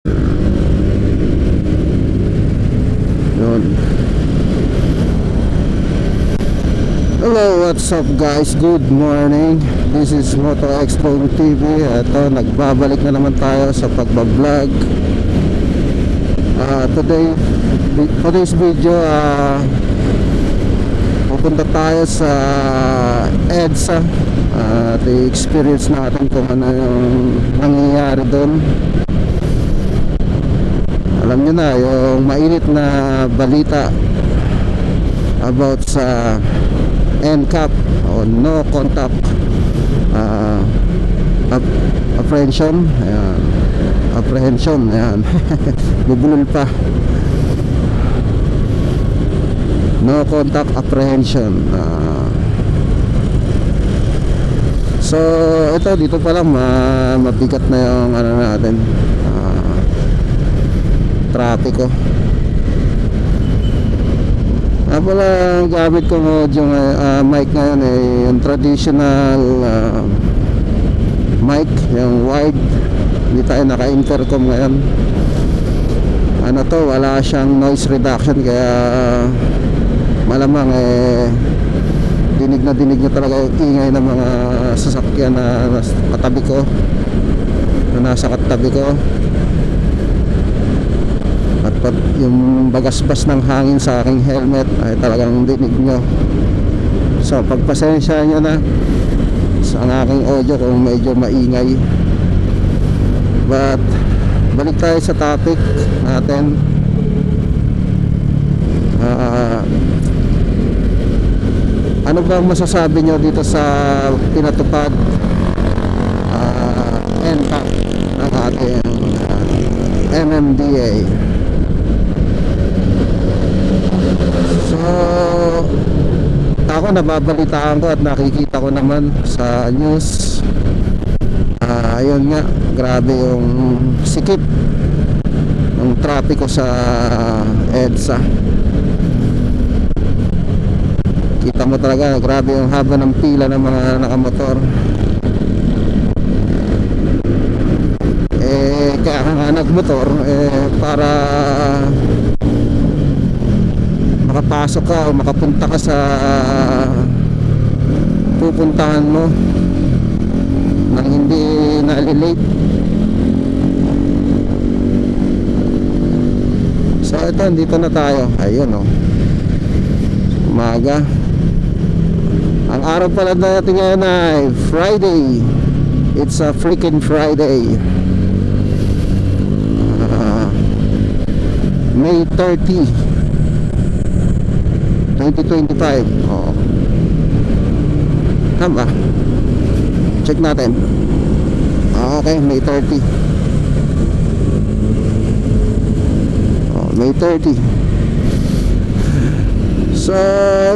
Yun. Hello, what's up guys? Good morning. This is Moto Expo TV. Ito, nagbabalik na naman tayo sa pagbablog. Today's video, pupunta tayo sa EDSA at i-experience natin kung ano yung nangyayari doon. Alam nyo na, yung mainit na balita about sa NCAP o no contact apprehension. Ayan. Apprehension, ayan. Bubulol pa. No contact apprehension. So ito, dito pa lang mabigat na yung ano natin, trapiko. Pala gamit ko yung mic ngayon yung traditional mic, yung wide. Hindi tayo naka-intercom ngayon. Ano to, wala siyang noise reduction, kaya malamang dinig na talaga yung ingay ng mga sasakyan na katabi ko, na nasa katabi ko. At yung bagasbas ng hangin sa aking helmet ay talagang dinig nyo. So pagpasensya nyo na sa aking audio kung medyo maingay. But balik tayo sa topic natin. Ano bang masasabi nyo dito sa pinatupad NCAP ng ating MMDA? So ako, nababalitaan ko at nakikita ko naman sa news, ayun nga, grabe yung sikip ng trapiko sa EDSA. Kita mo talaga, grabe yung haba ng pila ng mga nakamotor. Kaya nga nagmotor para makapasok ka o makapunta ka sa pupuntahan mo nang hindi na-late. So ito, dito na tayo. Ayun umaga. Ang araw pala natin ngayon ay Friday. It's a freaking Friday. May 30, 2025. Tama. Check natin. Okay, May 30. May 30. So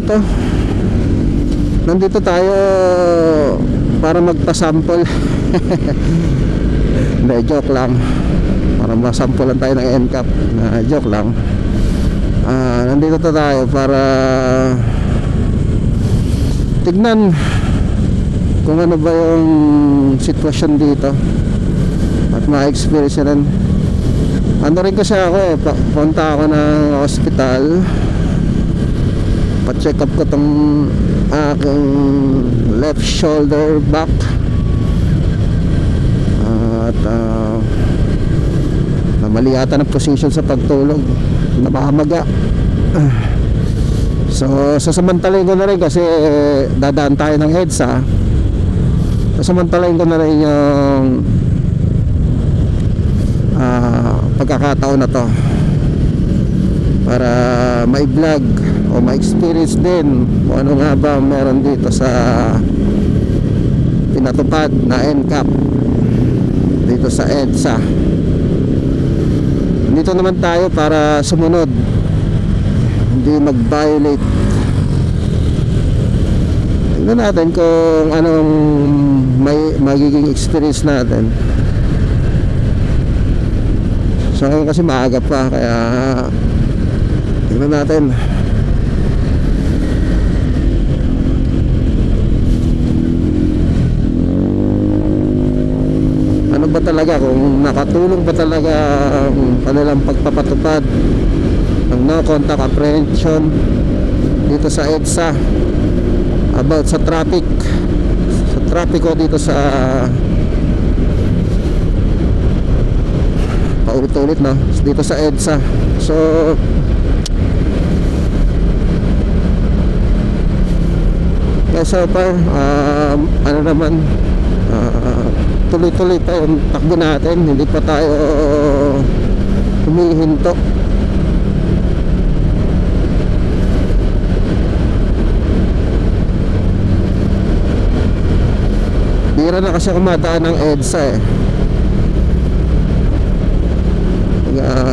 ito, nandito tayo para magpa-sample. Hindi, joke lang. Para masampulan tayo ng NCAP. Joke lang. Nandito tayo para tignan kung ano ba yung sitwasyon dito at ma-experience rin. Ano rin kasi ako punta ako ng hospital, pa-check up ko tong aking left shoulder back at mali yata ng position sa pagtulog, napakamaga. So sasamantalain ko na rin kasi dadaan tayo ng EDSA. Sasamantalain ko na rin yung pagkakataon na to para ma-vlog o ma-experience din kung ano nga ba meron dito sa pinatupad na NCAP dito sa EDSA. Dito naman tayo para sumunod, hindi mag-violate. Tignan natin kung anong magiging experience natin. So ngayon kasi maaga pa, kaya tignan natin. ba talaga, kung nakatulong ba talaga ang kanilang pagpapatupad ng no contact apprehension dito sa EDSA about sa traffic dito sa paulit-ulit no, dito sa EDSA. So so far ano naman, tuloy-tuloy pa yung takbo natin, hindi pa tayo humihinto. Bira na kasi kumadaan ng EDSA eh.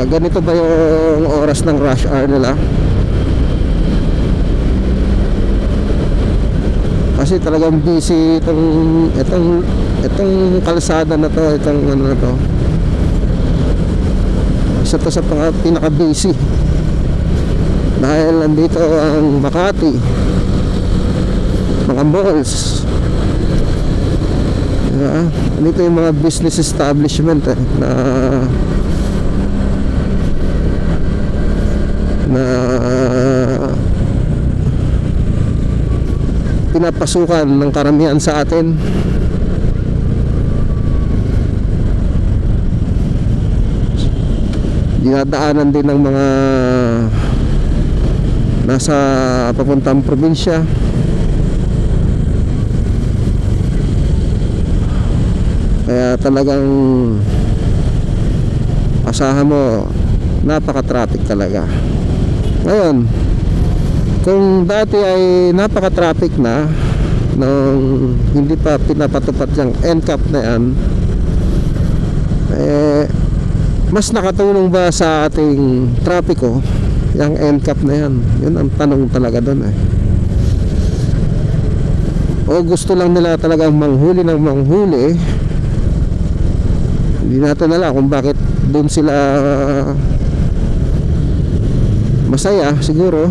Ganito ba yung oras ng rush hour nila? Kasi talagang busy itong kalsada na to, itong ano na to. Isa to sa pinaka-busy. Dahil nandito ang Makati, mga malls. Diba? Dito yung mga business establishment na pinapasukan ng karamihan sa atin. Dinadaanan din ng mga nasa papuntang probinsya. Kaya talagang asahan mo, napaka-traffic talaga. Ngayon, kung dati ay napaka-traffic na nung hindi pa pinapatupad yung NCAP na yan, mas nakatulong ba sa ating trapiko yung NCAP na yan? Yun ang tanong talaga doon eh. O gusto lang nila talagang manghuli ng manghuli? Hindi natin alam kung bakit doon sila masaya siguro.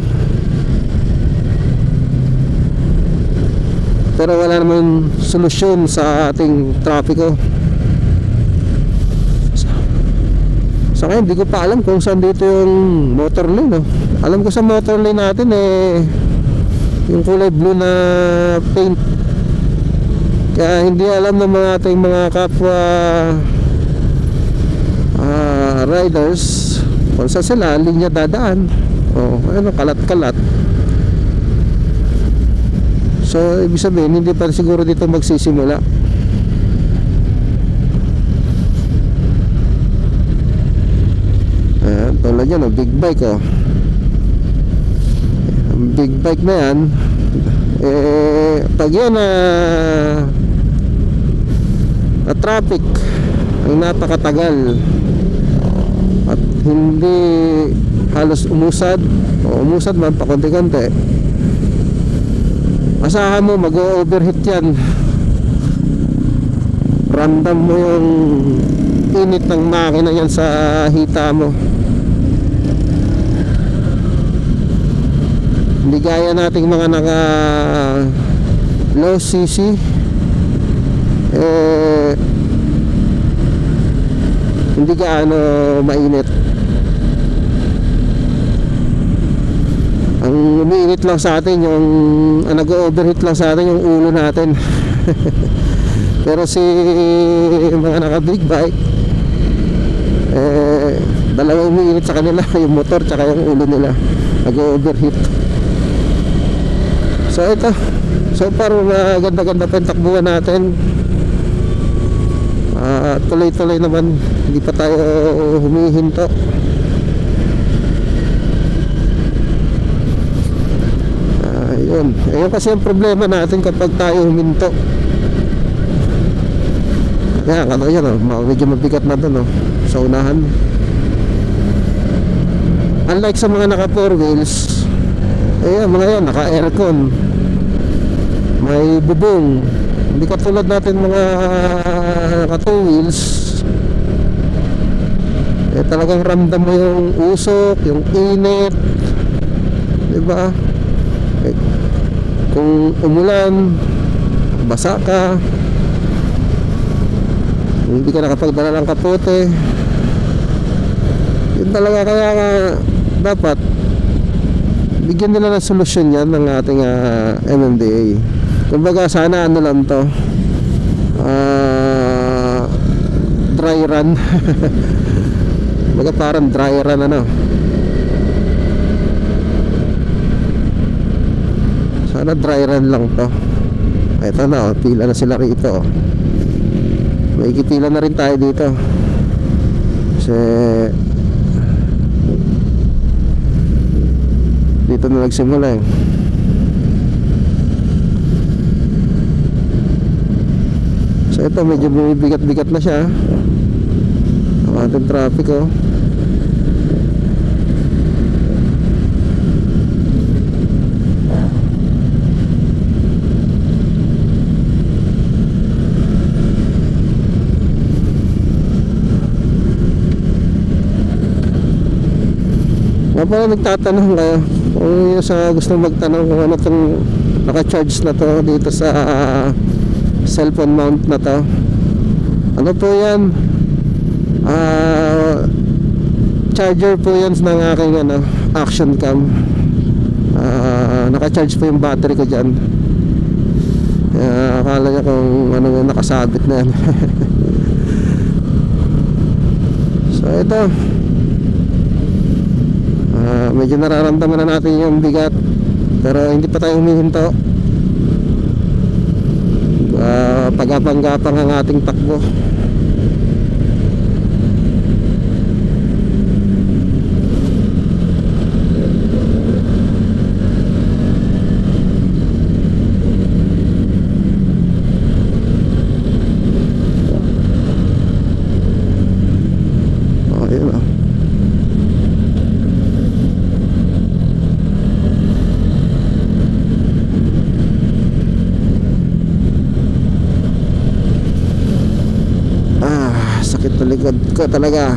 Pero wala naman solusyon sa ating trapiko. Sa ngayon, hindi ko pa alam kung saan dito yung motor lane, no? Alam ko sa motor lane natin yung kulay blue na paint. Kaya hindi alam ng mga ating mga kapwa riders kung saan sila linya dadaan. Kalat-kalat. So ibig sabihin hindi pa siguro dito magsisimula. Tulad yan, big bike ang big bike na yan, pag yan na traffic ang napakatagal at hindi halos umusad man pa konti-konti, asahan mo mag-overheat yan. Ramdam mo yung init ng makina yan sa hita mo. Hindi gaya nating mga naka low cc, hindi gaano mainit. Ang umiinit lang sa atin yung nag-overheat lang sa atin yung ulo natin. Pero si mga naka big bike, dalawa umiinit sa kanila, yung motor tsaka yung ulo nila, nag-overheat. So ito, so far ganda-ganda pa yung takbuhan natin. Tuloy-tuloy naman, hindi pa tayo humihinto. Yun kasi ang problema natin kapag tayo huminto. Kaya yan medyo mabigat na doon sa unahan. Unlike sa mga naka 4 wheels, mga yan naka aircon, may bubong. Hindi katulad natin mga naka 2 wheels, talagang ramdam mo yung usok, yung init, diba? Kung umulan, basa ka, hindi ka nakapagdala ng kapote. Yun talaga, kaya nga dapat bigyan nila ng solusyon yan ng ating MMDA. Kumbaga sana ano lang to, dry run. Kumbaga parang dry run ano. Sana dry run lang to. Ito na, pila na sila rito. May ikipila na rin tayo dito. Kasi dito na nagsimula eh. So ito medyo bumibigat-bigat na siya. Ang ating traffic oh. Kapag nagtatanong kayo, kung yung sa gusto magtanong kung ano itong naka-charge na to dito sa cellphone mount na to, ano po yan, charger po yan ng aking action cam. Naka-charge po yung battery ko dyan. Akala niya kung ano yung nakasabit na yan. So ito, medyo nararamdaman na natin yung bigat, pero hindi pa tayo humihinto. Pagapang-gapang ang ating takbo. Sakit na likod ko talaga.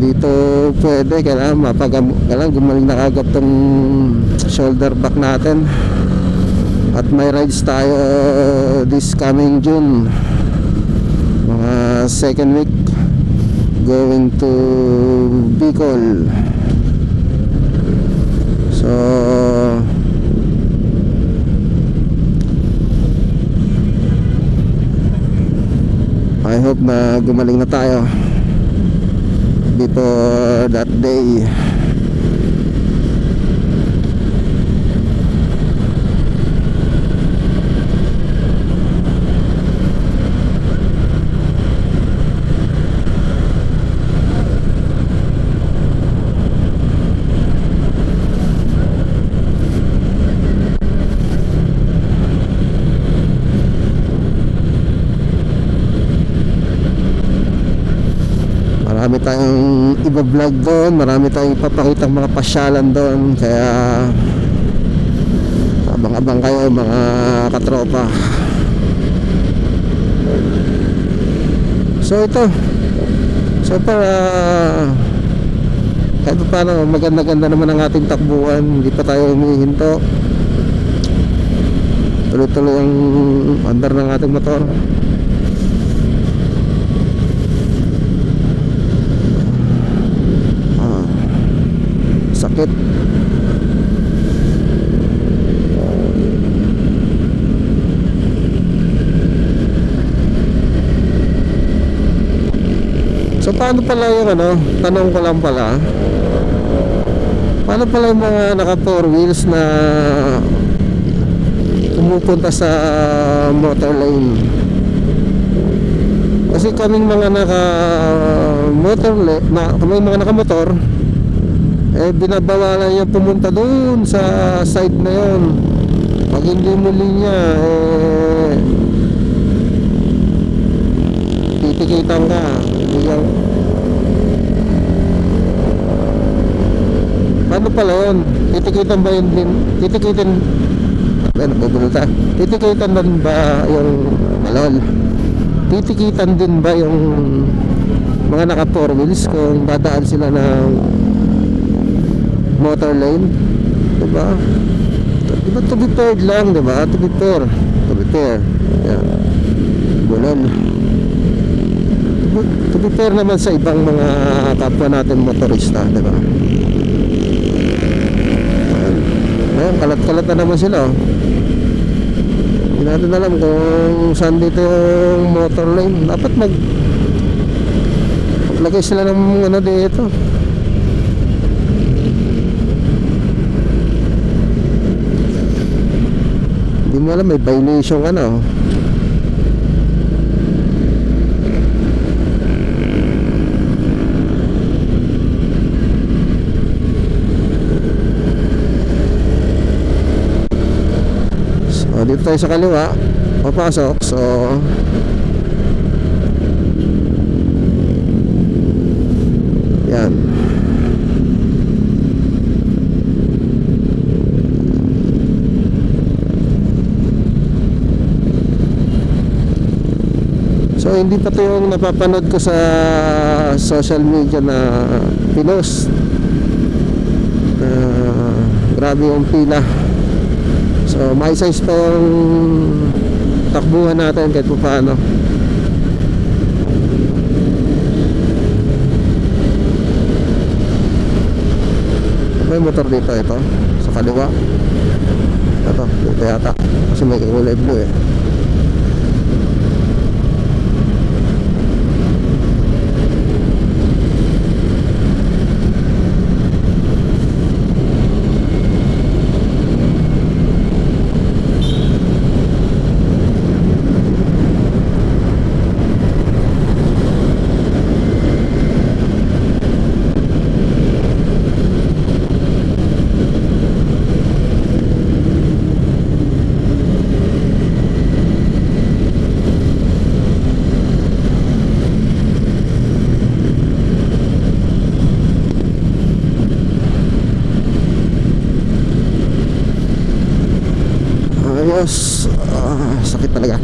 Dito pwede, kailangan gumaling na kagad tong shoulder back natin. At may rides tayo this coming June, mga second week, going to Bicol. So I hope na gumaling na tayo before that day. Marami tayong iba-vlog doon, marami tayong ipapakitang mga pasyalan doon, kaya abang-abang kayo mga katropa. So ito, so para kahit paano maganda-ganda naman ang ating takbuhan, hindi pa tayo humihinto, tuloy-tuloy ang andar ng ating motor. Sakit. So paano pala yung tanong ko lang pala, paano pala yung mga naka 4 wheels na pumupunta sa motor lane? Kasi kaming mga naka motor lane, kaming mga naka motor, binabawalan niya pumunta doon sa side na yon. Pag hindi mo linya, titikitan ka. Paano pala yun? Titikitan ba yun din? Titikitan din ba yung malol? Titikitan din ba yung mga naka 4 wheels kung dadaan sila ng motor lane? Diba? To be paired lang, diba? To be fair. Yan. Bulol. To be fair naman sa ibang mga kapwa natin motorista, di ba? Ngayon, kalat-kalat na naman sila, oh. Hindi natin alam kung saan dito yung motor lane. Dapat maglagay sila ng ano dito. Hindi mo alam, may violation ka na, oh. Dito tayo sa kaliwa, papasok. So yan. So hindi pa ito yung napapanood ko sa social media na pinost. Grabe yung pila. So may size pa yung takbuhan natin kahit pa paano. May motor dito, ito sa kaliwa. Ito, dito yata kasi may kulay blue eh. Ayos. Sakit talaga.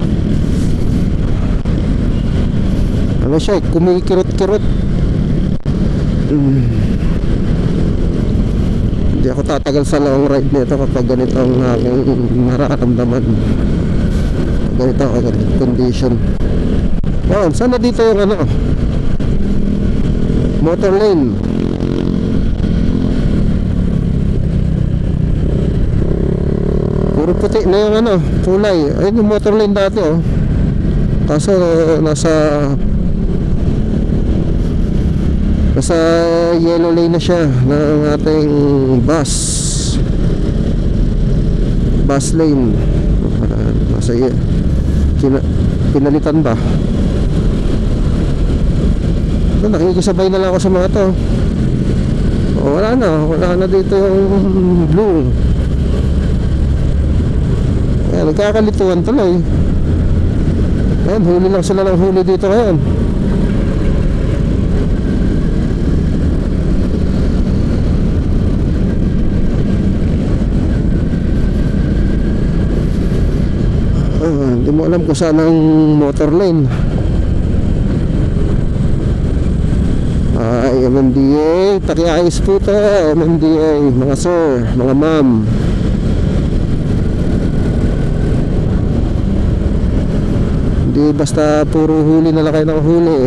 Ano siya, kumikirot-kirot. Hindi ako tatagal sa long ride nito kapag ganito ang aking nararamdaman. Ganito ang condition. Wow, saan na dito yung ano, motor lane? Puro puti na yung ano, kulay. Ayun yung motor lane dati, oh. Kaso nasa yellow lane na siya ng ating bus lane. Nasa pinalitan ba? Nakikisabay na lang ako sa mga to. Wala na dito yung blue. Ayan, nagkakalituan tuloy. Ayan, huli lang sila ng huli dito ngayon. Hindi mo alam kung saan ang motor lane. Ay, MMDA, takiayos po ito. MMDA, mga sir, mga ma'am. Hindi basta puro huli na lang kayo ng huli.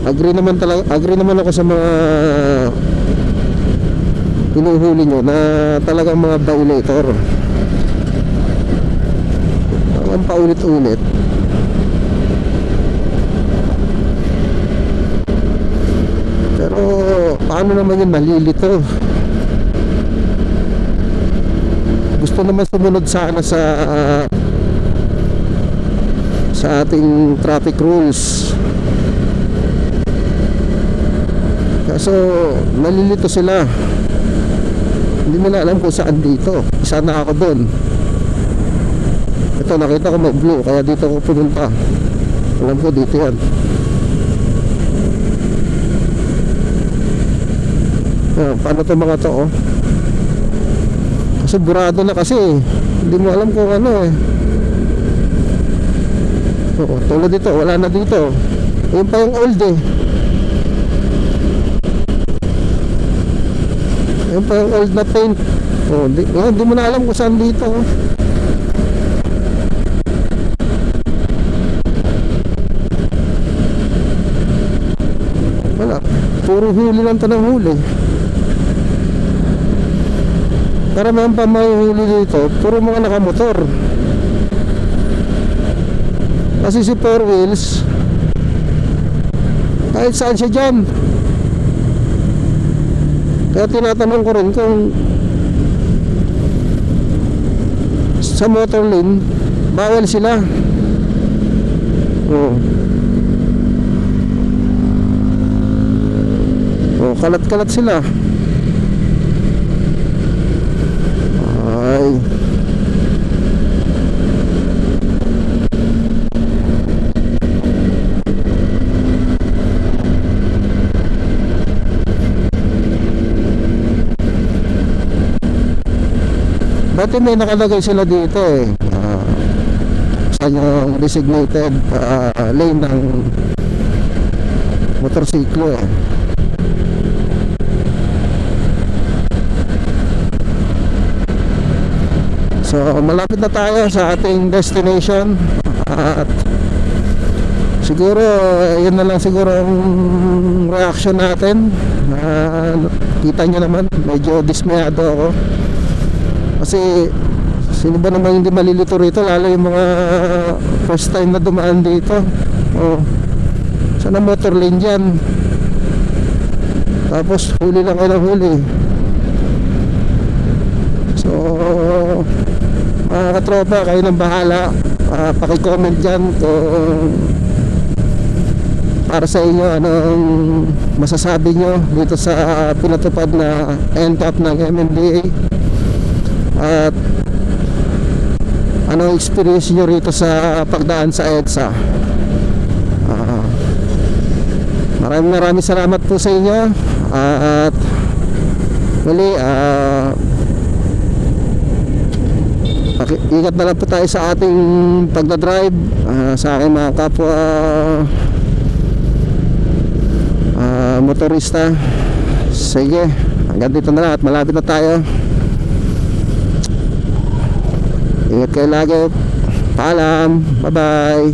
Agree naman ako sa mga hinuhuli nyo na talagang mga violator. Ang paulit-ulit. Pero paano naman yun malilito? Gusto naman sumunod sana sa ating traffic rules. Kaso nalilito sila. Hindi mo na alam kung saan dito. Isa na ako doon. Ito, nakita ko may blue, kaya dito ako pumunta. Alam ko dito yan. Paano to mga to, oh? Kasi burado na kasi. Hindi mo alam kung ano eh. Oo, tulad dito, wala na dito. Ayun pa yung old eh. Ayun pa yung old na paint. So di mo na alam kung saan dito. Wala, puro huli lang to ng huli. Karamihan pa may huli dito, puro mga nakamotor. Kasi si four wheels, kahit saan siya dyan. Kaya tinatanong ko rin kung sa motor lane bawal sila. Kalat-kalat sila. Ay, dati may nakalagay sila dito eh, saan yung designated lane ng motorsiklo eh. So malapit na tayo sa ating destination at siguro yun na lang siguro ang reaction natin. Kita nyo naman medyo dismayado ako kasi sino ba naman hindi malilito rito, lalo yung mga first time na dumaan dito. Sana motor lane dyan, tapos huli lang kayo ng huli. So mga katropa, kayo nang bahala. Paki-comment dyan kung para sa inyo anong masasabi nyo dito sa pinatupad na NTAP ng MMDA, at anong experience nyo rito sa pagdaan sa EDSA. Maraming salamat po sa inyo, at muli ingat na lang po tayo sa ating pagdadrive, sa aking mga kapwa motorista. Sige, hanggang dito na lang at malapit na tayo. Ingat kayo lagi. Paalam. Bye bye.